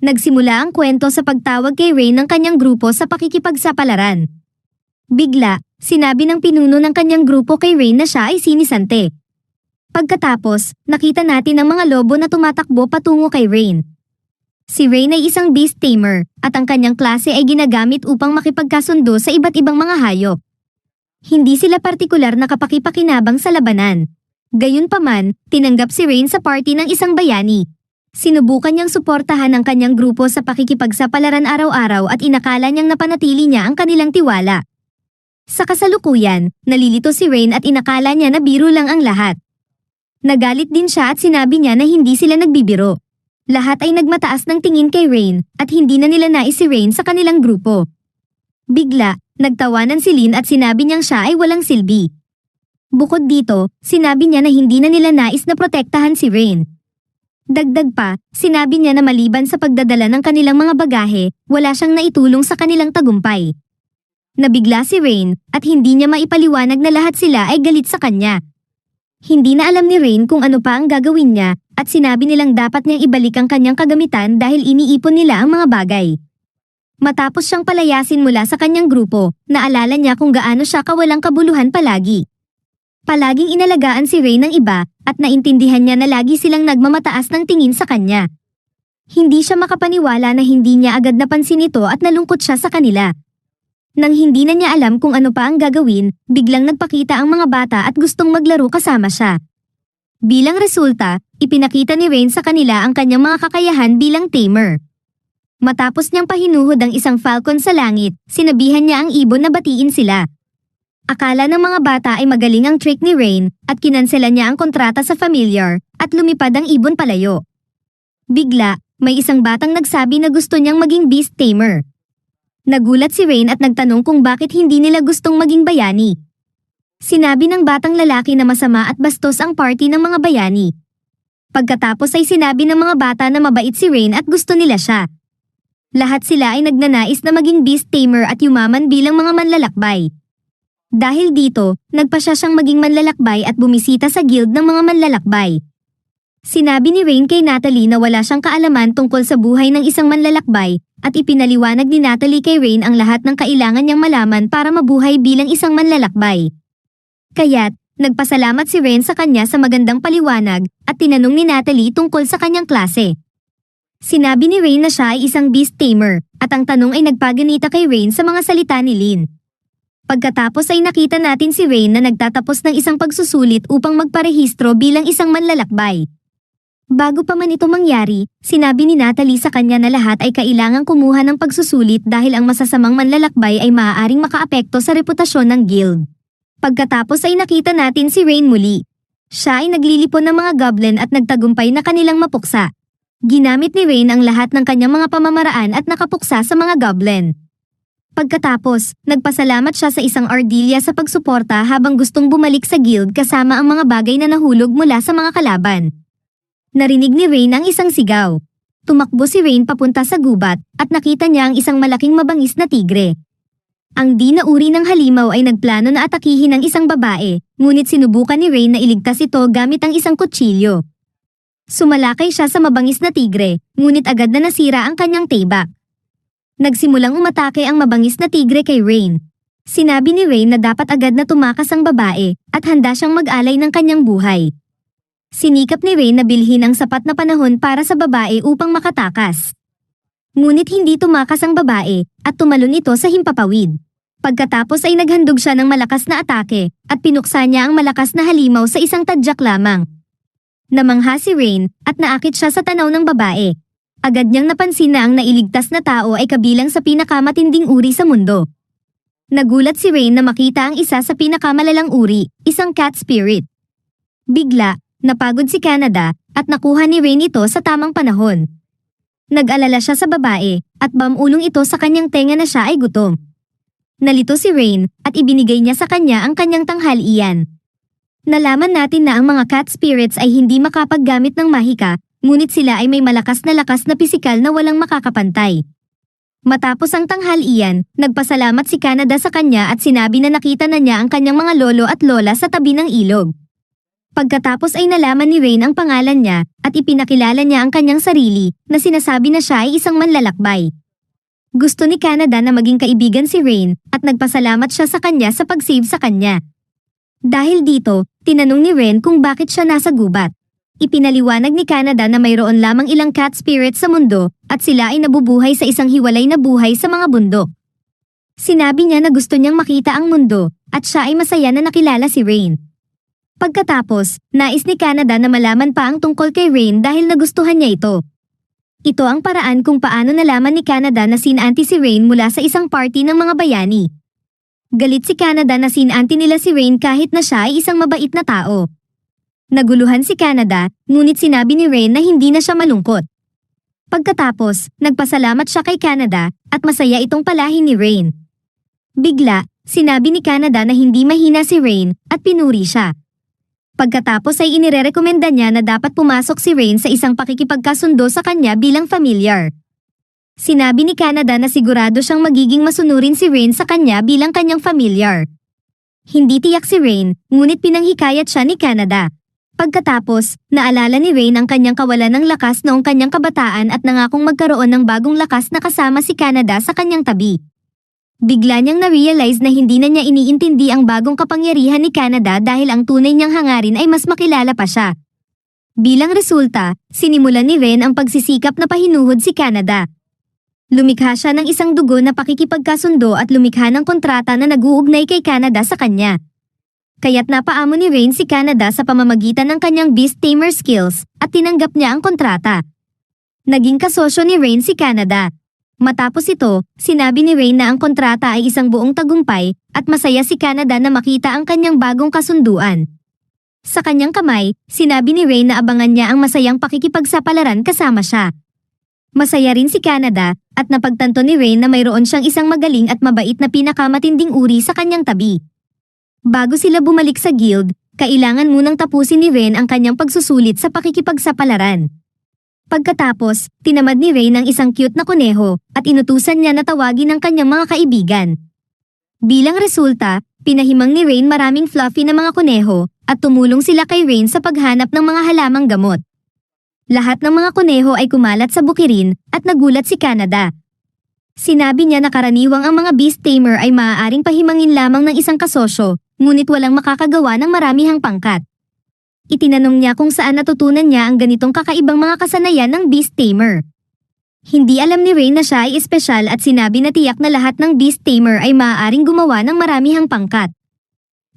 Nagsimula ang kwento sa pagtawag kay Rain ng kanyang grupo sa pakikipagsapalaran. Bigla, sinabi ng pinuno ng kanyang grupo kay Rain na siya ay sinisante. Pagkatapos, nakita natin ang mga lobo na tumatakbo patungo kay Rain. Si Rain ay isang beast tamer, at ang kanyang klase ay ginagamit upang makipagkasundo sa iba't ibang mga hayop. Hindi sila partikular na kapakipakinabang sa labanan. Gayunpaman, tinanggap si Rain sa party ng isang bayani. Sinubukan niyang suportahan ang kanyang grupo sa pakikipagsapalaran araw-araw at inakala niyang napanatili niya ang kanilang tiwala. Sa kasalukuyan, nalilito si Rain at inakala niya na biro lang ang lahat. Nagalit din siya at sinabi niya na hindi sila nagbibiro. Lahat ay nagmataas ng tingin kay Rain at hindi na nila nais si Rain sa kanilang grupo. Bigla, nagtawanan si Lin at sinabi niyang siya ay walang silbi. Bukod dito, sinabi niya na hindi na nila nais na protektahan si Rain. Dagdag pa, sinabi niya na maliban sa pagdadala ng kanilang mga bagahe, wala siyang naitulong sa kanilang tagumpay. Nabigla si Rain at hindi niya maipaliwanag na lahat sila ay galit sa kanya. Hindi na alam ni Rain kung ano pa ang gagawin niya at sinabi nilang dapat niyang ibalik ang kanyang kagamitan dahil iniipon nila ang mga bagay. Matapos siyang palayasin mula sa kanyang grupo, naalala niya kung gaano siya kawalang kabuluhan palagi. Palaging inalagaan si Rain ng iba at naintindihan niya na lagi silang nagmamataas ng tingin sa kanya. Hindi siya makapaniwala na hindi niya agad napansin ito at nalungkot siya sa kanila. Nang hindi na niya alam kung ano pa ang gagawin, biglang nagpakita ang mga bata at gustong maglaro kasama siya. Bilang resulta, ipinakita ni Rain sa kanila ang kanyang mga kakayahan bilang tamer. Matapos niyang pahinuhod ang isang falcon sa langit, sinabihan niya ang ibon na batiin sila. Akala ng mga bata ay magaling ang trick ni Rain at kinanselan niya ang kontrata sa familiar at lumipad ang ibon palayo. Bigla, may isang batang nagsabi na gusto niyang maging beast tamer. Nagulat si Rain at nagtanong kung bakit hindi nila gustong maging bayani. Sinabi ng batang lalaki na masama at bastos ang party ng mga bayani. Pagkatapos ay sinabi ng mga bata na mabait si Rain at gusto nila siya. Lahat sila ay nagnanais na maging beast tamer at yumaman bilang mga manlalakbay. Dahil dito, nagpasya siyang maging manlalakbay at bumisita sa guild ng mga manlalakbay. Sinabi ni Rain kay Natalie na wala siyang kaalaman tungkol sa buhay ng isang manlalakbay at ipinaliwanag ni Natalie kay Rain ang lahat ng kailangan niyang malaman para mabuhay bilang isang manlalakbay. Kaya't, nagpasalamat si Rain sa kanya sa magandang paliwanag at tinanong ni Natalie tungkol sa kanyang klase. Sinabi ni Rain na siya ay isang beast tamer at ang tanong ay nagpaganita kay Rain sa mga salita ni Lin. Pagkatapos ay nakita natin si Rain na nagtatapos ng isang pagsusulit upang magparehistro bilang isang manlalakbay. Bago pa man ito mangyari, sinabi ni Natalie sa kanya na lahat ay kailangang kumuha ng pagsusulit dahil ang masasamang manlalakbay ay maaaring makaapekto sa reputasyon ng guild. Pagkatapos ay nakita natin si Rain muli. Siya ay naglilipon ng mga goblin at nagtagumpay na kanilang mapuksa. Ginamit ni Rain ang lahat ng kanyang mga pamamaraan at nakapuksa sa mga goblin. Pagkatapos, nagpasalamat siya sa isang ardilya sa pagsuporta habang gustong bumalik sa guild kasama ang mga bagay na nahulog mula sa mga kalaban. Narinig ni Rain ang isang sigaw. Tumakbo si Rain papunta sa gubat at nakita niya ang isang malaking mabangis na tigre. Ang di na uri ng halimaw ay nagplano na atakihin ang isang babae, ngunit sinubukan ni Rain na iligtas ito gamit ang isang kutsilyo. Sumalakay siya sa mabangis na tigre, ngunit agad na nasira ang kanyang tibak. Nagsimulang umatake ang mabangis na tigre kay Rain. Sinabi ni Rain na dapat agad na tumakas ang babae at handa siyang mag-alay ng kanyang buhay. Sinikap ni Rain na bilhin ang sapat na panahon para sa babae upang makatakas. Ngunit hindi tumakas ang babae at tumalon ito sa himpapawid. Pagkatapos ay naghandog siya ng malakas na atake at pinuksa niya ang malakas na halimaw sa isang tadyak lamang. Namangha si Rain at naakit siya sa tanaw ng babae. Agad niyang napansin na ang nailigtas na tao ay kabilang sa pinakamatinding uri sa mundo. Nagulat si Rain na makita ang isa sa pinakamalalang uri, isang cat spirit. Bigla, napagod si Canada at nakuha ni Rain ito sa tamang panahon. Nag-alala siya sa babae at bamulong ito sa kanyang tenga na siya ay gutom. Nalito si Rain at ibinigay niya sa kanya ang kanyang tanghalian. Nalaman natin na ang mga cat spirits ay hindi makapaggamit ng mahika, ngunit sila ay may lakas na pisikal na walang makakapantay. Matapos ang tanghalian, nagpasalamat si Canada sa kanya at sinabi na nakita na niya ang kanyang mga lolo at lola sa tabi ng ilog. Pagkatapos ay nalaman ni Rain ang pangalan niya at ipinakilala niya ang kanyang sarili na sinasabi na siya ay isang manlalakbay. Gusto ni Canada na maging kaibigan si Rain at nagpasalamat siya sa kanya sa pag-save sa kanya. Dahil dito, tinanong ni Rain kung bakit siya nasa gubat. Ipinaliwanag ni Canada na mayroon lamang ilang cat spirits sa mundo at sila ay nabubuhay sa isang hiwalay na buhay sa mga bundok. Sinabi niya na gusto niyang makita ang mundo at siya ay masaya na nakilala si Rain. Pagkatapos, nais ni Canada na malaman pa ang tungkol kay Rain dahil nagustuhan niya ito. Ito ang paraan kung paano nalaman ni Canada na sinanti si Rain mula sa isang party ng mga bayani. Galit si Canada na sinanti nila si Rain kahit na siya ay isang mabait na tao. Naguluhan si Canada, ngunit sinabi ni Rain na hindi na siya malungkot. Pagkatapos, nagpasalamat siya kay Canada at masaya itong palahin ni Rain. Bigla, sinabi ni Canada na hindi mahina si Rain at pinuri siya. Pagkatapos ay inirerekomenda niya na dapat pumasok si Rain sa isang pakikipagkasundo sa kanya bilang familiar. Sinabi ni Canada na sigurado siyang magiging masunurin si Rain sa kanya bilang kanyang familiar. Hindi tiyak si Rain, ngunit pinanghikayat siya ni Canada. Pagkatapos, naalala ni Rain ang kanyang kawalan ng lakas noong kanyang kabataan at nangakong magkaroon ng bagong lakas na kasama si Canada sa kanyang tabi. Bigla niyang na-realize na hindi na niya iniintindi ang bagong kapangyarihan ni Canada dahil ang tunay niyang hangarin ay mas makilala pa siya. Bilang resulta, sinimulan ni Rain ang pagsisikap na pahinuhod si Canada. Lumikha siya ng isang dugo na pakikipagkasundo at lumikha ng kontrata na nag-uugnay kay Canada sa kanya. Kaya't napaamo ni Rain si Canada sa pamamagitan ng kanyang beast tamer skills at tinanggap niya ang kontrata. Naging kasosyo ni Rain si Canada. Matapos ito, sinabi ni Rain na ang kontrata ay isang buong tagumpay at masaya si Canada na makita ang kanyang bagong kasunduan. Sa kanyang kamay, sinabi ni Rain na abangan niya ang masayang pakikipagsapalaran kasama siya. Masaya rin si Canada at napagtanto ni Rain na mayroon siyang isang magaling at mabait na pinakamatinding uri sa kanyang tabi. Bago sila bumalik sa guild, kailangan munang tapusin ni Rain ang kanyang pagsusulit sa pakikipagsapalaran. Pagkatapos, tinamad ni Rain ang isang cute na kuneho at inutusan niya na tawagin ang kanyang mga kaibigan. Bilang resulta, pinahimang ni Rain maraming fluffy na mga kuneho at tumulong sila kay Rain sa paghanap ng mga halamang gamot. Lahat ng mga kuneho ay kumalat sa bukirin at nagulat si Canada. Sinabi niya na karaniwang ang mga beast tamer ay maaaring pahimangin lamang ng isang kasosyo, ngunit walang makakagawa ng maramihang pangkat. Itinanong niya kung saan natutunan niya ang ganitong kakaibang mga kasanayan ng beast tamer. Hindi alam ni Rain na siya ay espesyal at sinabi na tiyak na lahat ng beast tamer ay maaaring gumawa ng maramihang pangkat.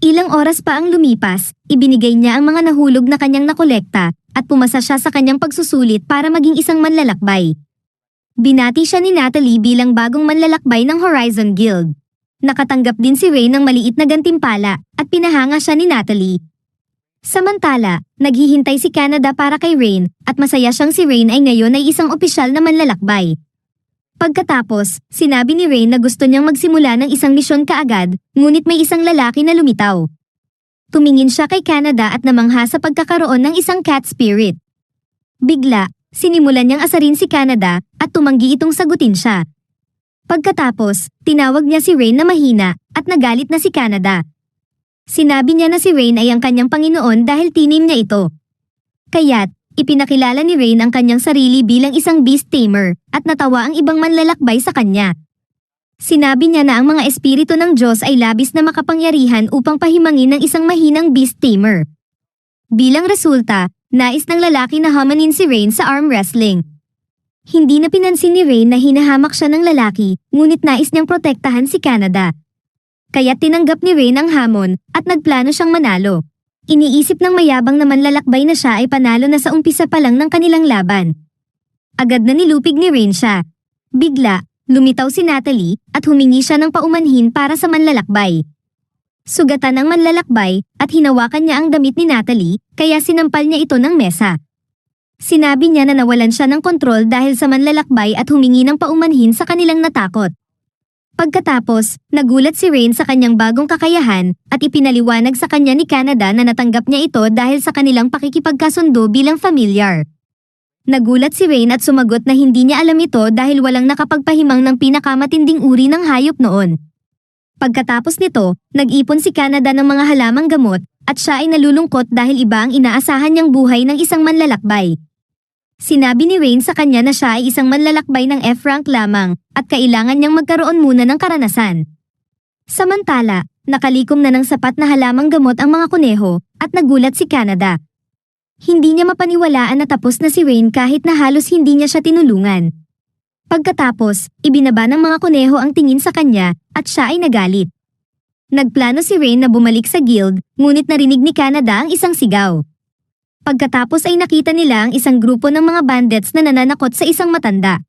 Ilang oras pa ang lumipas, ibinigay niya ang mga nahulog na kanyang nakolekta at pumasa siya sa kanyang pagsusulit para maging isang manlalakbay. Binati siya ni Natalie bilang bagong manlalakbay ng Horizon Guild. Nakatanggap din si Rain ng maliit na gantimpala at pinahanga siya ni Natalie. Samantala, naghihintay si Canada para kay Rain at masaya siyang si Rain ay ngayon ay isang opisyal na manlalakbay. Pagkatapos, sinabi ni Rain na gusto niyang magsimula ng isang misyon kaagad, ngunit may isang lalaki na lumitaw. Tumingin siya kay Canada at namangha sa pagkakaroon ng isang cat spirit. Bigla, sinimulan niyang asarin si Canada at tumanggi itong sagutin siya. Pagkatapos, tinawag niya si Rain na mahina at nagalit na si Canada. Sinabi niya na si Rain ay ang kanyang Panginoon dahil tinim niya ito. Kaya't, ipinakilala ni Rain ang kanyang sarili bilang isang beast tamer at natawa ang ibang manlalakbay sa kanya. Sinabi niya na ang mga espiritu ng Diyos ay labis na makapangyarihan upang pahimangin ng isang mahinang beast tamer. Bilang resulta, nais ng lalaki na hamanin si Rain sa arm wrestling. Hindi na pinansin ni Rain na hinahamak siya ng lalaki, ngunit nais niyang protektahan si Canada. Kaya tinanggap ni Rain ang hamon at nagplano siyang manalo. Iniisip ng mayabang na manlalakbay na siya ay panalo na sa umpisa pa lang ng kanilang laban. Agad na nilupig ni Rain siya. Bigla, lumitaw si Natalie at humingi siya ng paumanhin para sa manlalakbay. Sugatan ang manlalakbay at hinawakan niya ang damit ni Natalie kaya sinampal niya ito ng mesa. Sinabi niya na nawalan siya ng kontrol dahil sa manlalakbay at humingi ng paumanhin sa kanilang natakot. Pagkatapos, nagulat si Rain sa kanyang bagong kakayahan at ipinaliwanag sa kanya ni Canada na natanggap niya ito dahil sa kanilang pakikipagkasundo bilang familiar. Nagulat si Rain at sumagot na hindi niya alam ito dahil walang nakapagpahimang ng pinakamatinding uri ng hayop noon. Pagkatapos nito, nag-ipon si Canada ng mga halamang gamot at siya ay nalulungkot dahil iba ang inaasahan niyang buhay ng isang manlalakbay. Sinabi ni Rain sa kanya na siya ay isang manlalakbay ng F-rank lamang at kailangan niyang magkaroon muna ng karanasan. Samantala, nakalikom na ng sapat na halamang gamot ang mga kuneho at nagulat si Canada. Hindi niya mapaniwalaan na tapos na si Rain kahit na halos hindi niya siya tinulungan. Pagkatapos, ibinaba ng mga kuneho ang tingin sa kanya at siya ay nagalit. Nagplano si Rain na bumalik sa guild, ngunit narinig ni Canada ang isang sigaw. Pagkatapos ay nakita nila ang isang grupo ng mga bandits na nananakot sa isang matanda.